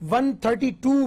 132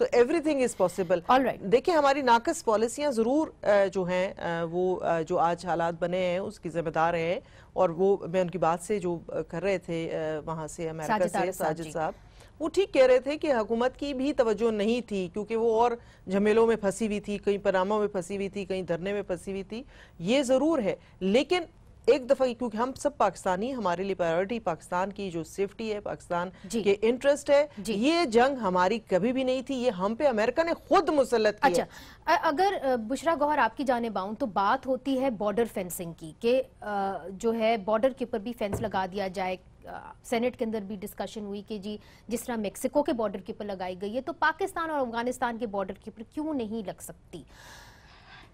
تو every thing is possible. دیکھیں ہماری ناقص پالیسیاں ضرور جو ہیں وہ جو آج حالات بنے ہیں اس کی ذمہ دار ہیں, اور وہ میں ان کی بات سے جو کر رہے تھے وہاں سے امریکہ سے ساجد صاحب, وہ ٹھیک کہہ رہے تھے کہ حکومت کی بھی توجہ نہیں تھی کیونکہ وہ اور جھمیلوں میں پھنسی ہوئی تھی, کہیں پناموں میں پھنسی ہوئی تھی, کہیں دھرنے میں پھنسی ہوئی تھی. یہ ضرور ہے, لیکن ایک دفعہ کیونکہ ہم سب پاکستانی, ہمارے لیے پرائیورٹی پاکستان کی جو سیفٹی ہے, پاکستان کے انٹرسٹ ہے, یہ جنگ ہماری کبھی بھی نہیں تھی, یہ ہم پہ امریکہ نے خود مسلط کی. اچھا, اگر بشرا گوہر آپ کی جانب آؤں تو بات ہوتی ہے بارڈر فینسنگ کی, کہ جو ہے بارڈر کے اوپر بھی فینس لگا دیا جائے. سینٹ کے اندر بھی ڈسکشن ہوئی کہ جی جس طرح میکسیکو کے بارڈر کے اوپر لگائی گئی ہے تو پاکستان اور افغانستان کے بارڈر کے اوپر کیوں نہیں لگ سکتی؟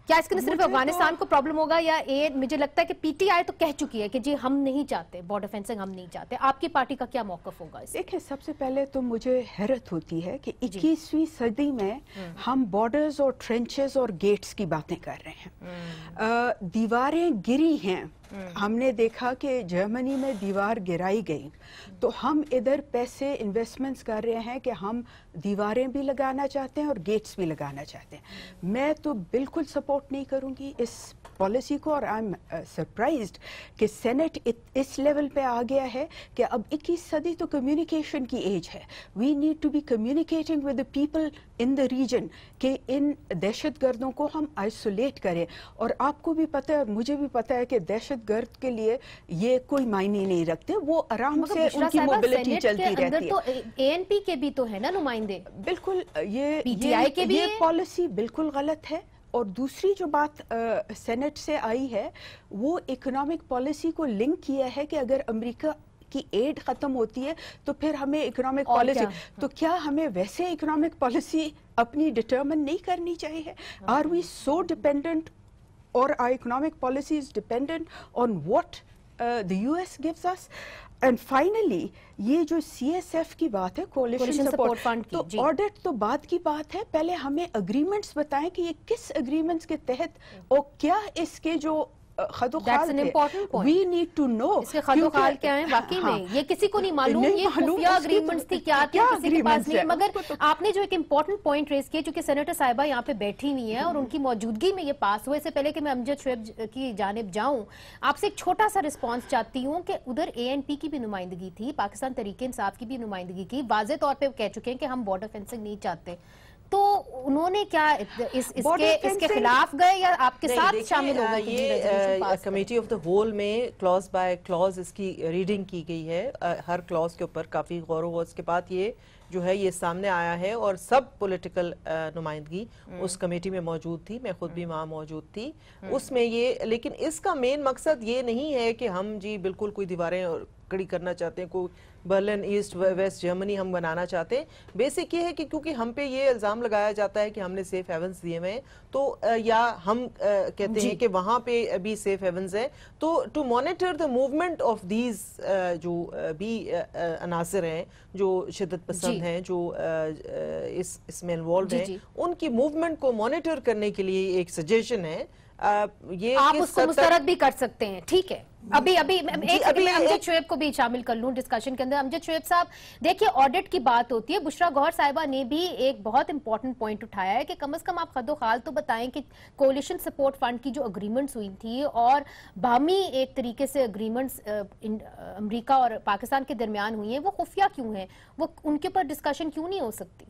کیا اس کے صرف افغانستان کو پرابلم ہوگا, یا مجھے لگتا ہے کہ پی ٹی آئی تو کہہ چکی ہے کہ جی ہم نہیں چاہتے بارڈر فینسنگ, ہم نہیں چاہتے. آپ کی پارٹی کا کیا موقف ہوگا اس؟ دیکھیں, سب سے پہلے تو مجھے حیرت ہوتی ہے کہ 21ویں صدی میں ہم بارڈرز اور ٹرنچز اور گیٹس کی باتیں کر رہے ہیں. دیواریں گری ہیں, ہم نے دیکھا کہ جرمنی میں دیوار گرائی گئی, تو ہم ادھر پیسے انویسٹمنٹس کر رہے ہیں کہ ہم دیواریں بھی لگانا چاہتے ہیں اور گیٹس بھی لگانا چاہتے ہیں. میں تو بالکل سپورٹ نہیں کروں گی اس پالیسی کو, اور آئی ایم سرپرائزڈ کہ سینٹ اس لیول پہ آ گیا ہے کہ اب 21 صدی تو کمیونیکیشن کی ایج ہے. We need to be communicating with the people in the region کہ ان دہشت گردوں کو ہم آئسولیٹ کریں. اور آپ کو بھی پتہ ہے اور مجھے بھی پتہ ہے کہ دہشت گرد کے لیے یہ کوئی معنی نہیں رکھتے, وہ آرام سے ان کی موبلٹی چلتی رہتی ہے. تو اے این پی کے بھی تو ہے نا نمائندے. بالکل, یہ پالیسی بالکل غلط ہے. اور دوسری جو بات سینٹ سے آئی ہے وہ اکنامک پالیسی کو لنک کیا ہے کہ اگر امریکہ کی ایڈ ختم ہوتی ہے تو پھر ہمیں اکنامک پالیسی, تو کیا ہمیں ویسے اکنامک پالیسی اپنی ڈٹرمن نہیں کرنی چاہیے؟ آر وی سو ڈپینڈنٹ, اور our economic policy is dependent on what the US gives us? And finally, یہ جو سی ایس ایف کی بات ہے, کولیشن سپورٹ فنڈ کی, تو آڈٹ تو بعد کی بات ہے, پہلے ہمیں اگریمنٹس بتائیں کہ یہ کس اگریمنٹس کے تحت اور کیا اس کے جو خد و خال ہے. We need to know اس کے خد و خال کیا ہیں واقعی میں, یہ کسی کو نہیں معلوم, یہ خفیہ اگریمنٹس تھی کیا تھی کسی کے پاس نہیں. مگر آپ نے جو ایک امپورٹنٹ پوائنٹ ریز کیا, چونکہ سینیٹر صاحبہ یہاں پہ بیٹھی ہوئی ہیں اور ان کی موجودگی میں یہ پاس ہوئے, سے پہلے کہ میں امجد شعیب کی جانب جاؤں, آپ سے ایک چھوٹا سا رسپانس چاہتی ہوں کہ ادھر اے این پی کی بھی نمائندگی تھی, پاکستان تحریک انصاف کی بھی نمائندگی کی, واضح طور پہ وہ کہہ چکے ہیں کہ ہم بارڈر فینسنگ نہیں چاہتے. تو انہوں نے کیا اس کے خلاف گئے یا آپ کے ساتھ شامل ہو گئے؟ یہ کمیٹی آف دا ہول میں کلاز بائی کلاز اس کی ریڈنگ کی گئی ہے, ہر کلاز کے اوپر کافی غور و خوض کے بعد یہ جو ہے یہ سامنے آیا ہے, اور سب پولیٹیکل نمائندگی اس کمیٹی میں موجود تھی, میں خود بھی وہاں موجود تھی اس میں. یہ لیکن اس کا مین مقصد یہ نہیں ہے کہ ہم جی بالکل کوئی دیواریں کڑی کرنا چاہتے ہیں, کوئی برلن ایسٹ ویسٹ جرمنی ہم بنانا چاہتے ہیں. بیسک یہ ہے کہ کیونکہ ہم پہ یہ الزام لگایا جاتا ہے کہ ہم نے سیف ہیونز دیے ہوئے ہیں, تو یا ہم کہتے ہیں کہ وہاں پہ بھی سیف ہیونز ہیں, تو to monitor the movement of these جو بھی عناصر ہیں جو شدت پسند ہیں, جو اس میں انوالوڈ ہیں, ان کی موومنٹ کو مانیٹر کرنے کے لیے ایک سجیشن ہے. یہ آپ اس کو مسترد بھی کر سکتے ہیں, ٹھیک ہے. ابھی امجد شعیب کو بھی شامل کر لوں ڈسکشن کے اندر. امجد شعیب صاحب, دیکھیے آڈٹ کی بات ہوتی ہے, بشرا گوہر صاحبہ نے بھی ایک بہت امپورٹنٹ پوائنٹ اٹھایا ہے کہ کم از کم آپ خد و خال تو بتائیں کہ کولیشن سپورٹ فنڈ کی جو اگریمنٹس ہوئی تھی اور باہمی ایک طریقے سے اگریمنٹس امریکہ اور پاکستان کے درمیان ہوئی ہیں, وہ خفیہ کیوں ہیں, وہ ان کے اوپر ڈسکشن کیوں نہیں ہو سکتی؟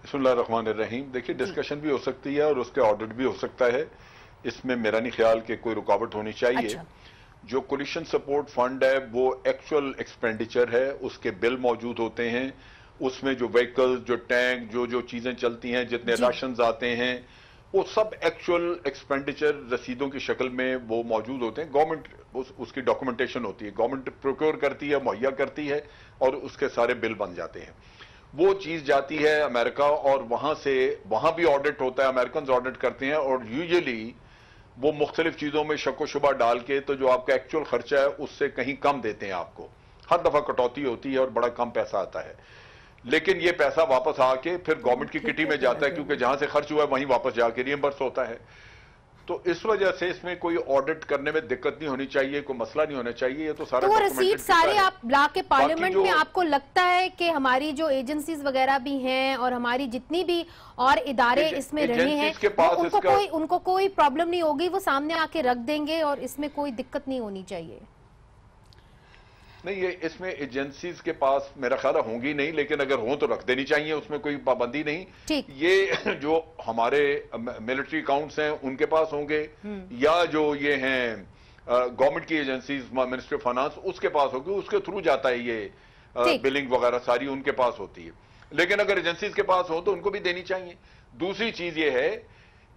بسم اللہ الرحمن الرحیم. دیکھیے ڈسکشن بھی ہو سکتی ہے اور اس کے آڈٹ بھی ہو سکتا ہے, اس میں میرا نہیں خیال کہ کوئی رکاوٹ ہونی چاہیے. جو کولیشن سپورٹ فنڈ ہے وہ ایکچوئل ایکسپینڈیچر ہے, اس کے بل موجود ہوتے ہیں, اس میں جو وہیکل, جو ٹینک, جو چیزیں چلتی ہیں, جتنے راشنز آتے ہیں, وہ سب ایکچوئل ایکسپینڈیچر رسیدوں کی شکل میں وہ موجود ہوتے ہیں. گورنمنٹ اس کی ڈاکومنٹیشن ہوتی ہے, گورنمنٹ پروکیور کرتی ہے, مہیا کرتی ہے, اور اس کے سارے بل بن جاتے ہیں. وہ چیز جاتی ہے امریکہ, اور وہاں بھی آڈٹ ہوتا ہے, امریکنز آڈٹ کرتے ہیں, اور یوزلی وہ مختلف چیزوں میں شک و شبہ ڈال کے تو جو آپ کا ایکچوئل خرچہ ہے اس سے کہیں کم دیتے ہیں آپ کو. ہر دفعہ کٹوتی ہوتی ہے اور بڑا کم پیسہ آتا ہے, لیکن یہ پیسہ واپس آ کے پھر گورنمنٹ کی کٹی میں جاتا ہے, کیونکہ جہاں سے خرچ ہوا ہے وہیں واپس جا کے ری ایمبرس ہوتا ہے. تو اس وجہ سے اس میں کوئی آڈٹ کرنے میں دقت نہیں ہونی چاہیے, کوئی مسئلہ نہیں ہونا چاہیے. یہ تو سارا وہ رسیٹ سارے آپ لا کے پارلیمنٹ میں, آپ کو لگتا ہے کہ ہماری جو ایجنسیز وغیرہ بھی ہیں اور ہماری جتنی بھی اور ادارے اس میں رہے ہیں ان کو کوئی پرابلم نہیں ہوگی, وہ سامنے آ کے رکھ دیں گے اور اس میں کوئی دقت نہیں ہونی چاہیے؟ نہیں, یہ اس میں ایجنسیز کے پاس میرا خیال ہوں گی نہیں, لیکن اگر ہوں تو رکھ دینی چاہیے, اس میں کوئی پابندی نہیں. یہ جو ہمارے ملٹری اکاؤنٹس ہیں ان کے پاس ہوں گے, یا جو یہ ہیں گورنمنٹ کی ایجنسیز, منسٹری آف فائنانس, اس کے پاس ہوگی, اس کے تھرو جاتا ہے یہ بلنگ وغیرہ ساری ان کے پاس ہوتی ہے. لیکن اگر ایجنسیز کے پاس ہو تو ان کو بھی دینی چاہیے. دوسری چیز یہ ہے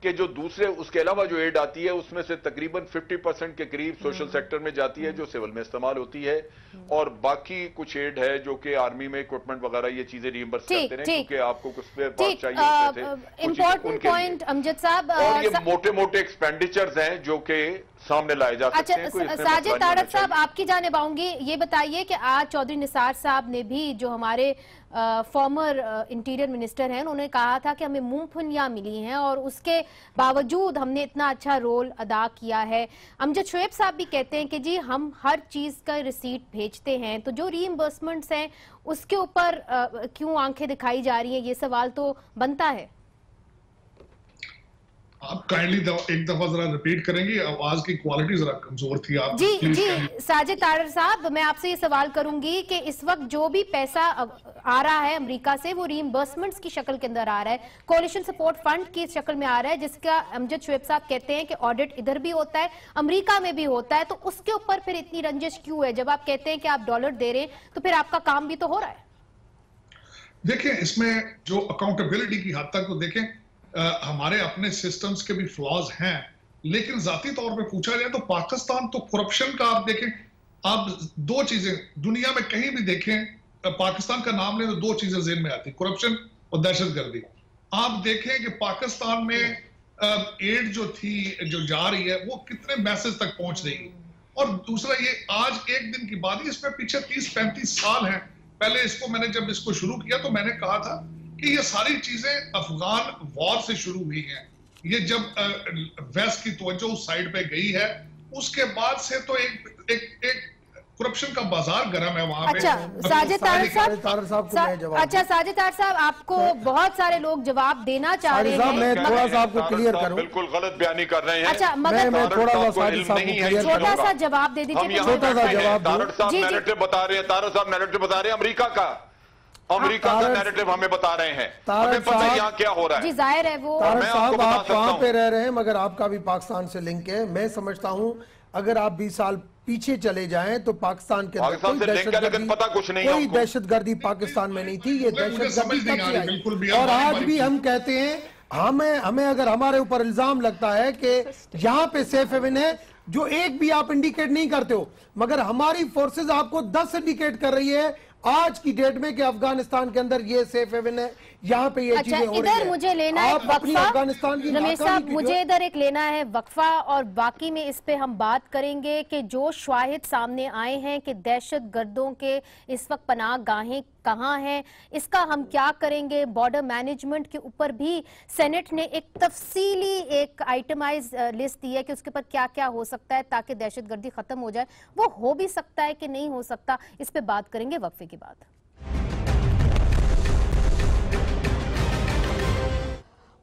کہ جو دوسرے اس کے علاوہ جو ایڈ آتی ہے اس میں سے تقریباً 50% کے قریب سوشل سیکٹر میں جاتی ہے جو سول میں استعمال ہوتی ہے, اور باقی کچھ ایڈ ہے جو کہ آرمی میں اکوپمنٹ وغیرہ یہ چیزیں ریمبرس کرتے ہیں, کیونکہ آپ کو کچھ پیر پارٹ چاہیے. امپورٹنٹ پوائنٹ امجد صاحب, اور یہ موٹے موٹے ایکسپینڈیچرز ہیں جو کہ سامنے لائے جا سکتے ہیں. ساجد طارق صاحب آپ کی جانب آؤں گی, یہ بتائیے کہ آج چودھری نثار صاحب نے بھی, جو ہمارے فارمر انٹیریئر منسٹر ہیں, انہوں نے کہا تھا کہ ہمیں منہ پھنیاں ملی ہیں اور اس کے باوجود ہم نے اتنا اچھا رول ادا کیا ہے. امجد شعیب صاحب بھی کہتے ہیں کہ جی ہم ہر چیز کا ریسیٹ بھیجتے ہیں, تو جو ری ایمبرسمنٹس ہیں اس کے اوپر کیوں آنکھیں دکھائی جا رہی ہیں, یہ سوال تو بنتا ہے. آپ کائنڈلی ایک دفعہ ذرا ریپیٹ کریں گی, آواز کی کوالٹی ذرا کمزور تھی. آپ جی ساجد طارق صاحب, میں آپ سے یہ سوال کروں گی کہ اس وقت جو بھی پیسہ آ رہا ہے امریکہ سے وہ ری ایمبرسمنٹس کی شکل کے اندر آ رہا ہے, کولیشن سپورٹ فنڈ کی شکل میں آ رہا ہے, جس کا امجد شعیب صاحب کہتے ہیں کہ آڈٹ ادھر بھی ہوتا ہے, امریکہ میں بھی ہوتا ہے, تو اس کے اوپر پھر اتنی رنجش کیوں ہے؟ جب آپ کہتے ہیں کہ آپ ڈالر دے رہے ہیں تو پھر آپ کا کام بھی تو ہو رہا ہے. دیکھیں, اس میں جو اکاؤنٹیبلٹی کی حد تک تو دیکھیں ہمارے اپنے سسٹمز کے بھی فلاز ہیں, لیکن ذاتی طور پہ پوچھا جائے تو پاکستان تو کرپشن کا, آپ دیکھیں, آپ دو چیزیں دنیا میں کہیں بھی دیکھیں, پاکستان کا نام لیں تو دو چیزیں ذہن میں آتی, کرپشن اور دہشت گردی. آپ دیکھیں کہ پاکستان میں ایڈ جو تھی جو جا رہی ہے وہ کتنے میسج تک پہنچ رہی ہے, اور دوسرا یہ آج ایک دن کی بات ہی, اس میں پیچھے 30-35 سال ہیں. پہلے اس کو میں نے جب اس کو شروع کیا تو میں نے کہا تھا کہ یہ ساری چیزیں افغان وار سے شروع ہوئی ہیں. یہ جب ویسٹ کی توجہ اس سائیڈ پہ گئی ہے, اس کے بعد سے تو ایک کرپشن کا بازار گرم ہے وہاں پہ. اچھا ساجد طارق صاحب, آپ کو بہت سارے لوگ جواب دینا چاہ رہے ہیں, میں تھوڑا سا آپ کو کلیئر کروں. بالکل غلط بیانی کر رہے ہیں. اچھا مگر چھوٹا سا جواب دے دیجیے. چھوٹا سا جواب. طارق صاحب نیریٹو بتا رہے ہیں, طارق صاحب نیریٹو بتا رہے ہیں امریکہ کا نیریٹو ہمیں بتا رہے ہیں, ہمیں پتہ ہے یہاں کیا ہو رہا ہے. جی ظاہر ہے وہ طارق صاحب آپ وہاں پہ رہ رہے ہیں, مگر آپ کا بھی پاکستان سے لنک ہے. میں سمجھتا ہوں اگر آپ 20 سال پیچھے چلے جائیں تو پاکستان کے اندر کوئی دہشت گردی پاکستان میں نہیں تھی. یہ دہشت گردی کب سے آئی, اور آج بھی ہم کہتے ہیں, ہمیں اگر ہمارے اوپر الزام لگتا ہے کہ یہاں پہ سیف ہیون ہے جو ایک بھی آپ انڈیکیٹ نہیں کرتے ہو, مگر ہماری فورسز آپ کو 10 انڈیکیٹ کر رہی ہے آج کی ڈیٹ میں کہ افغانستان کے اندر یہ سیف ہیون ہے, یہاں پہ یہ چیزیں ہو رہی ہیں. ادھر مجھے لینا ہے وقفہ, رمیش صاحب مجھے ادھر ایک لینا ہے وقفہ, اور باقی میں اس پہ ہم بات کریں گے کہ جو شواہد سامنے آئے ہیں کہ دہشت گردوں کے اس وقت پناہ گاہیں کہاں ہیں, اس کا ہم کیا کریں گے. بارڈر مینجمنٹ کے اوپر بھی سینٹ نے ایک تفصیلی ایک آئٹمائز لسٹ دی ہے کہ اس کے اوپر کیا کیا ہو سکتا ہے تاکہ دہشت گردی ختم ہو جائے. وہ ہو بھی سکتا ہے کہ نہیں ہو سکتا, اس پہ بات کریں گے وقفے کے بعد.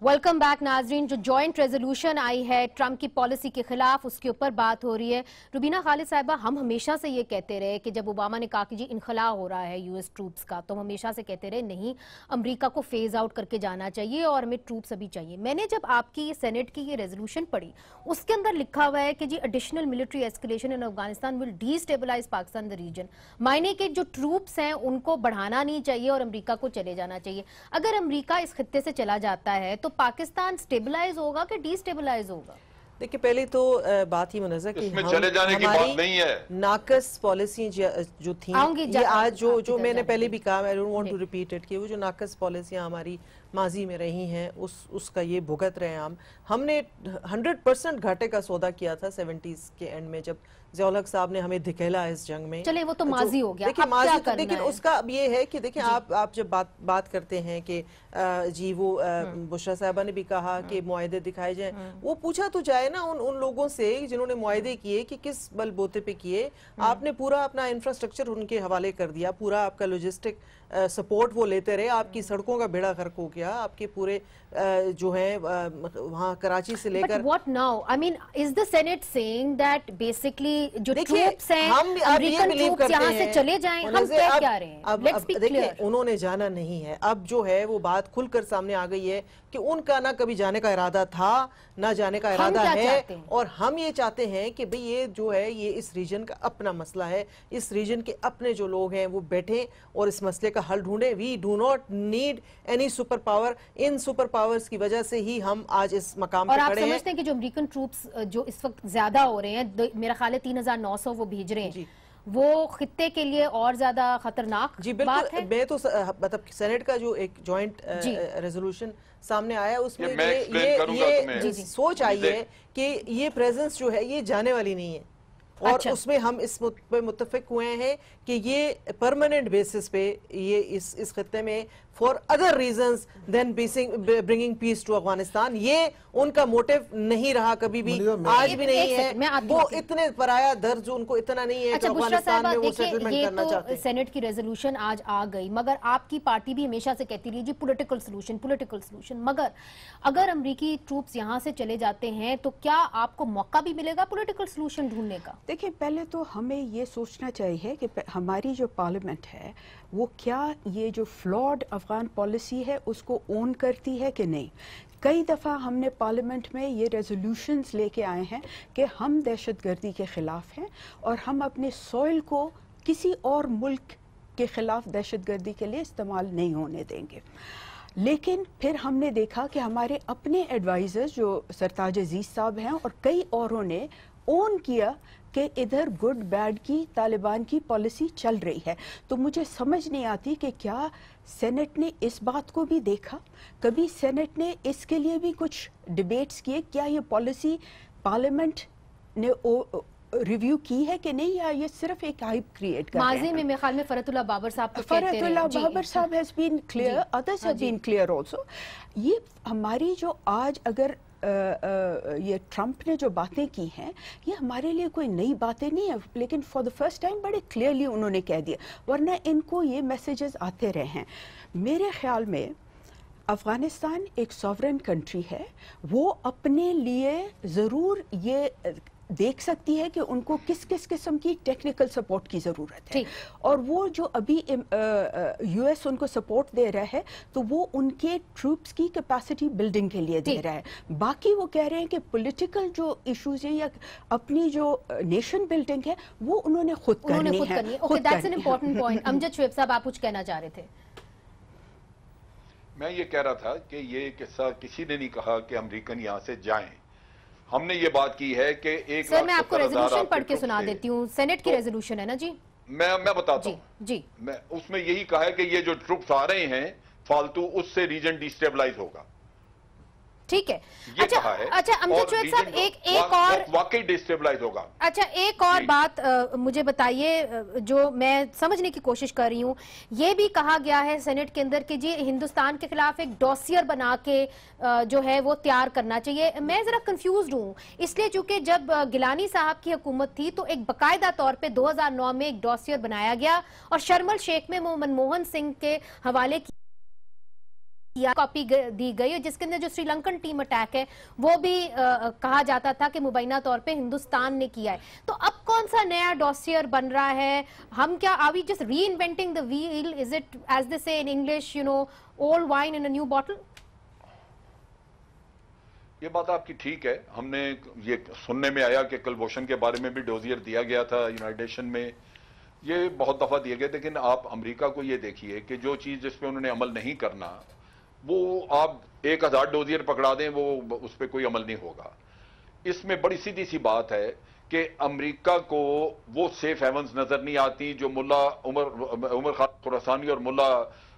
ویلکم بیک ناظرین. جو جوائنٹ ریزولوشن آئی ہے ٹرمپ کی پالیسی کے خلاف, اس کے اوپر بات ہو رہی ہے. روبینہ خالد صاحبہ, ہم ہمیشہ سے یہ کہتے رہے کہ جب اوباما نے کہا کہ جی انخلاء ہو رہا ہے یو ایس ٹروپس کا, تو ہم ہمیشہ سے کہتے رہے نہیں, امریکہ کو فیز آؤٹ کر کے جانا چاہیے اور ہمیں ٹروپس ابھی چاہیے. میں نے جب آپ کی سینٹ کی یہ ریزولوشن پڑھی, اس کے اندر لکھا ہوا ہے کہ جی additional military escalation in Afghanistan will destabilize Pakistan the region, معنی کہ جو ٹروپس ہیں ان کو بڑھانا نہیں چاہیے اور امریکہ کو چلے جانا چاہیے. اگر امریکہ اس خطے سے چلا جاتا ہے تو پاکستان اسٹیبلائز ہوگا کہ ڈی اسٹیبلائز ہوگا؟ دیکھیں پہلے تو بات ہی منظر کہ چلے جانے کی بات نہیں ہے, ناقص پالیسی جو تھیں, یہ آج جو میں نے پہلے بھی کہا, I don't want to repeat it, کہ وہ جو ناقص پالیسیاں ہماری ماضی میں رہی ہیں اس کا یہ بھگت رہے ہیں. ہم نے 100% گھاٹے کا سودا کیا تھا 70s کے اینڈ میں، جب ضیاء الحق صاحب نے ہمیں دھکیلا اس جنگ میں. چلیں وہ تو ماضی ہو گیا، دیکھیں ماضی تو، لیکن اس کا اب یہ ہے کہ دیکھیں آپ جب بات کرتے ہیں کہ جی وہ بشرا صاحبہ نے بھی کہا کہ معاہدے دکھائے جائیں، وہ پوچھا تو جائے نا ان لوگوں سے جنہوں نے معاہدے کیے کہ کس بل بوتے پہ کیے. آپ نے پورا اپنا انفراسٹرکچر ان کے حوالے کر دیا، پورا آپ کا لاجسٹک سپورٹ وہ لیتے رہے، آپ کی سڑکوں کا بیڑا غرق ہو گیا، آپ کے پورے جو ہیں وہاں کراچی سے لے کر. But what now? I mean, is the Senate saying that basically جو troops ہیں امریکن troops یہاں سے چلے جائیں؟ ہم کیا رہے ہیں؟ Let's be clear. انہوں نے جانا نہیں ہے. اب جو ہے وہ بات کھل کر سامنے آ گئی ہے کہ ان کا نہ کبھی جانے کا ارادہ تھا نہ جانے کا ارادہ ہے، اور ہم یہ چاہتے ہیں کہ بھئی یہ جو ہے یہ اس ریجن کا اپنا مسئلہ ہے، اس ریجن کے اپنے جو لوگ ہیں وہ بیٹھیں اور اس مسئلے کا حل ڈھونڈیں. We do not need any super power. ان سپر پاورز کی وجہ سے ہی ہم آج اس مقام پہ کھڑے ہیں. اور آپ سمجھتے ہیں کہ جو امریکن ٹروپس جو اس وقت زیادہ ہو رہے ہیں، میرا خیال ہے 3900 وہ بھیج رہے ہیں، وہ خطے کے لیے اور زیادہ خطرناک بات ہے؟ میں تو مطلب سینٹ کا جو ایک جوائنٹ ریزولوشن سامنے آیا اس میں یہ سوچ آئی ہے کہ یہ پریزنس جو ہے یہ جانے والی نہیں ہے، اور اس میں ہم اس پہ متفق ہوئے ہیں کہ یہ پرماننٹ بیسس پہ یہ اس خطے میں for other reasons than bringing peace to Afghanistan. یہ ان کا موٹیو نہیں رہا کبھی بھی، آج بھی نہیں ہے. وہ اتنے پرایا درد ان کو اتنا نہیں ہے کہ افغانستان میں وہ سیٹلمنٹ کرنا چاہتے ہیں. سینٹ کی ریزولوشن آج آ گئی، مگر آپ کی پارٹی بھی ہمیشہ سے کہتی رہی جی پولیٹیکل سلوشن، مگر اگر امریکی ٹروپس یہاں سے چلے جاتے ہیں تو کیا آپ کو موقع بھی ملے گا پولیٹیکل سلوشن ڈھونڈنے کا؟ دیکھیں پہلے تو ہمیں یہ سوچنا چاہیے کہ ہماری جو پارلیمنٹ ہے وہ کیا یہ جو فلاڈ افغان پالیسی ہے اس کو اون کرتی ہے کہ نہیں. کئی دفعہ ہم نے پارلیمنٹ میں یہ ریزولوشنز لے کے آئے ہیں کہ ہم دہشت گردی کے خلاف ہیں اور ہم اپنے سوئل کو کسی اور ملک کے خلاف دہشت گردی کے لیے استعمال نہیں ہونے دیں گے. لیکن پھر ہم نے دیکھا کہ ہمارے اپنے ایڈوائزر جو سرتاج عزیز صاحب ہیں اور کئی اوروں نے اون کیا کہ ادھر گڈ بیڈ کی طالبان کی پالیسی چل رہی ہے. تو مجھے سمجھ نہیں آتی کہ کیا سینٹ نے اس بات کو بھی دیکھا، کبھی سینٹ نے اس کے لیے بھی کچھ ڈیبیٹس کیے، کیا یہ پالیسی پارلیمنٹ نے ریویو کی ہے کہ نہیں، یا یہ صرف ایک ہائپ کریٹ کر رہے ہیں. ماضی میں میرے خیال میں فرحت اللہ بابر صاحب کو فرحت اللہ بابر صاحب has been clear, others have been clear also. یہ ہماری جو آج اگر یہ ٹرمپ نے جو باتیں کی ہیں یہ ہمارے لیے کوئی نئی باتیں نہیں ہیں، لیکن فار دا فرسٹ ٹائم بڑے کلیئرلی انہوں نے کہہ دیا، ورنہ ان کو یہ میسیجز آتے رہے ہیں. میرے خیال میں افغانستان ایک سوورن کنٹری ہے، وہ اپنے لیے ضرور یہ دیکھ سکتی ہے کہ ان کو کس کس قسم کی ٹیکنیکل سپورٹ کی ضرورت ہے، اور وہ جو ابھی یو ایس ان کو سپورٹ دے رہا ہے تو وہ ان کے ٹروپس کی کیپیسٹی بلڈنگ کے لیے دے رہا ہے. باقی وہ کہہ رہے ہیں کہ پولیٹیکل جو ایشوز ہیں یا اپنی جو نیشن بلڈنگ ہے وہ انہوں نے خود کرنی ہے. That's an important point. امجد شعیب صاحب آپ کچھ کہنا چاہ رہے تھے. میں یہ کہہ رہا تھا کہ یہ قصہ کسی نے نہیں کہا کہ امریکن یہاں سے جائیں. ہم نے یہ بات کی ہے کہ ایک سر میں آپ کو ریزولوشن پڑھ کے سنا دیتی ہوں، سینٹ کی ریزولوشن ہے نا جی، میں بتاتا ہوں جی. میں اس میں یہی کہا ہے کہ یہ جو ٹروپس آ رہے ہیں فالتو، اس سے ریجن ڈی اسٹیبلائز ہوگا. ٹھیک ہے. اچھا امجد شعیب صاحب ایک اور واقعی ڈسٹیبلائز ہوگا. اچھا ایک اور بات مجھے بتائیے جو میں سمجھنے کی کوشش کر رہی ہوں. یہ بھی کہا گیا ہے سینٹ کے اندر کہ جی ہندوستان کے خلاف ایک ڈوسیئر بنا کے جو ہے وہ تیار کرنا چاہیے. میں ذرا کنفیوزڈ ہوں اس لیے چونکہ جب گیلانی صاحب کی حکومت تھی تو ایک باقاعدہ طور پہ 2009 میں ایک ڈوسیئر بنایا گیا اور شرم الشیخ میں منموہن سنگھ کے حوالے کی کاپی دی گئی، جس کے اندر جو سری لنکن ٹیم اٹیک ہے وہ بھی کہا جاتا تھا کہ مبینہ طور پہ ہندوستان نے کیا ہے. تو اب کون سا نیا ڈوسیئر بن رہا ہے؟ ہم کیا are we just reinventing the wheel? Is it, as they say in English, you know, old wine in a new bottle? یہ بات آپ کی ٹھیک ہے. ہم نے یہ سننے میں آیا کہ کلبھوشن کے بارے میں بھی ڈوزیئر دیا گیا تھا یونائٹڈ نیشن میں، یہ بہت دفعہ دیے گئے. لیکن آپ امریکہ کو یہ دیکھیے کہ جو چیز جس پہ انہوں نے عمل نہیں کرنا، وہ آپ 1000 ڈوزیئر پکڑا دیں وہ اس پہ کوئی عمل نہیں ہوگا. اس میں بڑی سیدھی سی بات ہے کہ امریکہ کو وہ سیف ہیونز نظر نہیں آتی جو ملا عمر خان خراسانی اور ملا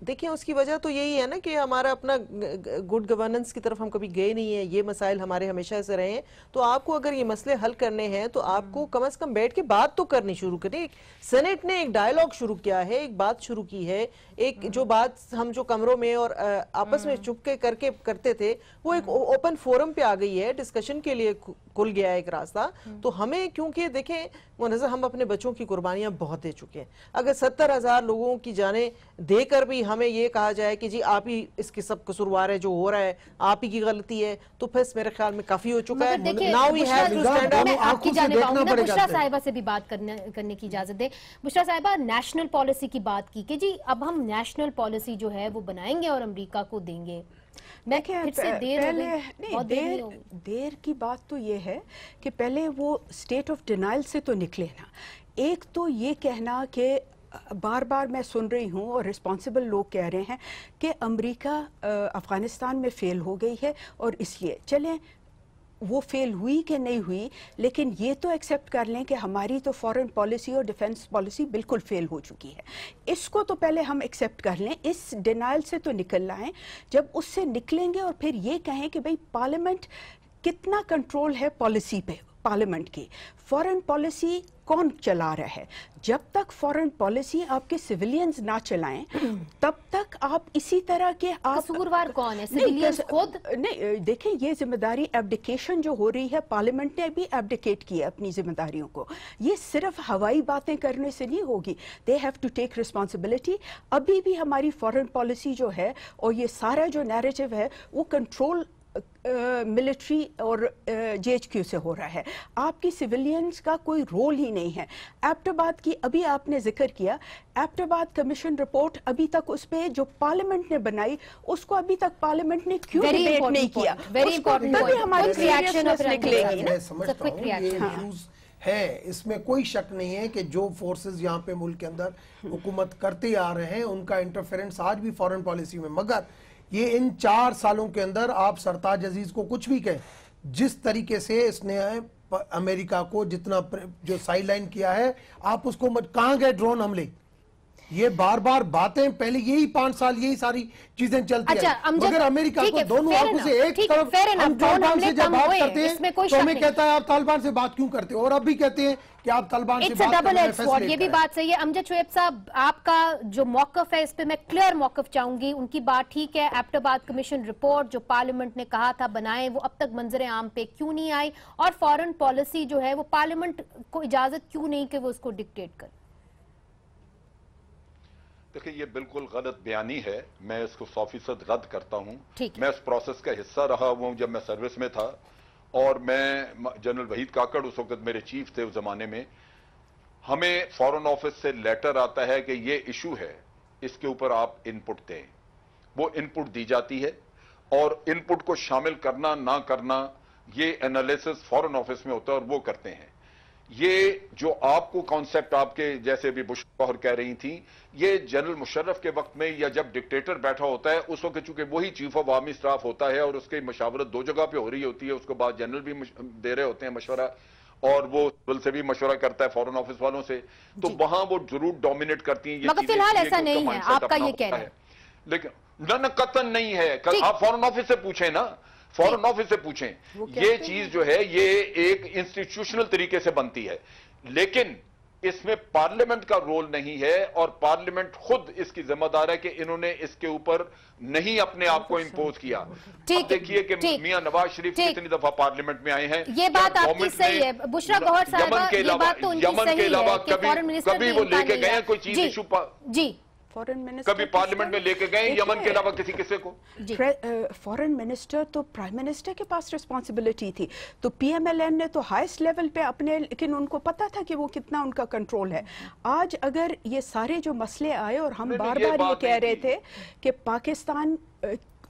دیکھیں اس کی وجہ تو یہی ہے نا کہ ہمارا اپنا گڈ گورننس کی طرف ہم کبھی گئے نہیں ہیں، یہ مسائل ہمارے ہمیشہ سے رہے ہیں. تو آپ کو اگر یہ مسئلے حل کرنے ہیں تو آپ کو کم از کم بیٹھ کے بات تو کرنی شروع کریں. سینٹ نے ایک ڈائیلاگ شروع کیا ہے، ایک بات شروع کی ہے، ایک جو بات ہم جو کمروں میں اور آپس میں چپ کے کرتے تھے وہ ایک اوپن فورم پہ آ گئی ہے، ڈسکشن کے لیے کھل گیا ہے ایک راستہ. تو ہمیں کیونکہ دیکھیں منظر ہم اپنے بچوں کی قربانیاں بہت دے چکے ہیں. اگر 70,000 لوگوں کی جانیں دے کر بھی ہمیں یہ کہا جائے کہ جی آپ ہی اس کی سب قصوروار ہے، جو ہو رہا ہے آپ ہی کی غلطی ہے، تو پھر میرے خیال میں کافی ہو چکا ہے. Now we have to stand up. میں آپ کی جانب آؤں گا. بشرا صاحبہ سے بھی بات کرنے کی اجازت دیں. بشرا صاحبہ، نیشنل پالیسی کی بات کی کہ جی اب ہم نیشنل پالیسی جو ہے وہ بنائیں گے اور امریکہ کو دیں گے. دیر کی بات تو یہ ہے کہ پہلے وہ سٹیٹ آف ڈینائل سے تو نکلے نا. ایک تو یہ کہنا کہ بار بار میں سن رہی ہوں اور رسپانسبل لوگ کہہ رہے ہیں کہ امریکہ افغانستان میں فیل ہو گئی ہے اور اس لیے چلیں وہ فیل ہوئی کہ نہیں ہوئی، لیکن یہ تو ایکسیپٹ کر لیں کہ ہماری تو فورن پالیسی اور ڈیفنس پالیسی بالکل فیل ہو چکی ہے. اس کو تو پہلے ہم ایکسیپٹ کر لیں، اس ڈینائل سے تو نکلنا ہے. جب اس سے نکلیں گے اور پھر یہ کہیں کہ بھئی پارلیمنٹ کتنا کنٹرول ہے پالیسی پہ، پارلیمنٹ کی فورن پالیسی کون چلا رہا ہے. جب تک فورن پالیسی آپ کے سیولینز نہ چلائیں تب تک آپ اسی طرح کے قصوروار کون ہے؟ سیولینز خود؟ نہیں، دیکھیں یہ ذمہ داری ایبڈیکیشن جو ہو رہی ہے، پارلیمنٹ نے بھی ایبڈیکیٹ کی ہے اپنی ذمہ داریوں کو. یہ صرف ہوائی باتیں کرنے سے نہیں ہوگی. They have to take responsibility. ابھی بھی ہماری فورن پالیسی جو ہے اور یہ سارا جو نیریٹو ہے وہ کنٹرول ملٹری اور جے ایچ کیو سے ہو رہا ہے. آپ کی سیولینز کا کوئی رول ہی نہیں ہے. ایبٹ آباد کی ابھی آپ نے ذکر کیا، ایبٹ آباد کمیشن رپورٹ ابھی تک اس پہ جو پارلیمنٹ نے بنائی اس کو ابھی تک پارلیمنٹ نے کیوں ڈیبیٹ نہیں کیا؟ تبھی ہماری سیریسنس نکلے گی. میں سمجھتا ہوں یہ ایشوز ہے، اس میں کوئی شک نہیں ہے کہ جو فورسز یہاں پہ ملک کے اندر حکومت کرتے آ رہے ہیں ان کا انٹرفیرنس آج بھی فورن پالیسی میں، مگر یہ ان 4 سالوں کے اندر آپ سرتاج عزیز کو کچھ بھی کہیں، جس طریقے سے اس نے امریکہ کو جتنا جو سائیڈ لائن کیا ہے، آپ اس کو کہاں گئے ڈرون حملے، یہ بار بار باتیں پہلے یہی 5 سال یہی ساری چیزیں چلتی ہیں، مگر امریکہ کو دونوں آنکھوں سے ایک طرف ہم طالبان سے جب بات کرتے ہیں تو ہمیں کہتا ہے آپ طالبان سے بات کیوں کرتے ہیں، اور اب بھی کہتے ہیں کہ آپ طالبان سے بات کرنے میں فیصلے کریں. یہ بھی بات صحیح ہے. امجد شعیب صاحب، آپ کا جو موقف ہے اس پہ میں کلیئر موقف چاہوں گی. ان کی بات ٹھیک ہے، ایبٹ آباد کمیشن رپورٹ جو پارلیمنٹ نے کہا تھا بنائیں وہ اب تک منظر عام پہ کیوں نہیں آئی، اور فورن پالیسی جو ہے وہ پارلیمنٹ کو اجازت کیوں نہیں کہ وہ اس کو ڈکٹیٹ کرے؟ دیکھیں یہ بالکل غلط بیانی ہے، میں اس کو 100% رد کرتا ہوں. میں اس پروسیس کا حصہ رہا ہوں جب میں سروس میں تھا، اور میں جنرل وحید کاکڑ اس وقت میرے چیف تھے اس زمانے میں. ہمیں فورن آفس سے لیٹر آتا ہے کہ یہ ایشو ہے، اس کے اوپر آپ ان پٹ دیں. وہ ان پٹ دی جاتی ہے، اور ان پٹ کو شامل کرنا نہ کرنا یہ انالیسس فورن آفس میں ہوتا ہے اور وہ کرتے ہیں. یہ جو آپ کو کانسیپٹ آپ کے جیسے بھی بشرا کہہ رہی تھیں، یہ جنرل مشرف کے وقت میں یا جب ڈکٹیٹر بیٹھا ہوتا ہے اس وقت چونکہ وہی چیف آف آرمی اسٹاف ہوتا ہے اور اس کی مشاورت 2 جگہ پہ ہو رہی ہوتی ہے، اس کو بعد جنرل بھی دے رہے ہوتے ہیں مشورہ، اور وہ سول سے بھی مشورہ کرتا ہے فورن آفس والوں سے، تو وہاں وہ ضرور ڈومینیٹ کرتی ہیں. مگر فی الحال ایسا نہیں ہے، آپ کا یہ کہنا ہے. لیکن نہ قطعاً نہیں ہے. آپ فورن آفس سے پوچھیں نا، فورن آفس سے پوچھیں. یہ چیز جو ہے یہ ایک انسٹیٹیوشنل طریقے سے بنتی ہے، لیکن اس میں پارلیمنٹ کا رول نہیں ہے، اور پارلیمنٹ خود اس کی ذمہ دار ہے کہ انہوں نے اس کے اوپر نہیں اپنے آپ کو امپوز کیا. دیکھیے کہ میاں نواز شریف کتنی دفعہ پارلیمنٹ میں آئے ہیں. یہ بات آپ کی صحیح ہے بشرا گوہر صاحبہ، یہ بات تو ان کی صحیح ہے کہ فورن منسٹر کبھی وہ لے کے گئے کوئی چیز ایشو جی کبھی پارلیمنٹ میں لے کے گئے یمن کے علاوہ کسی کسے کو. فورن منسٹر تو پرائم منسٹر کے پاس رسپانسبلٹی تھی، تو پی ایم ایل این نے تو ہائیسٹ لیول پہ اپنے، لیکن ان کو پتا تھا کہ وہ کتنا ان کا کنٹرول ہے. آج اگر یہ سارے جو مسئلے آئے اور ہم بار بار یہ کہہ رہے تھے کہ پاکستان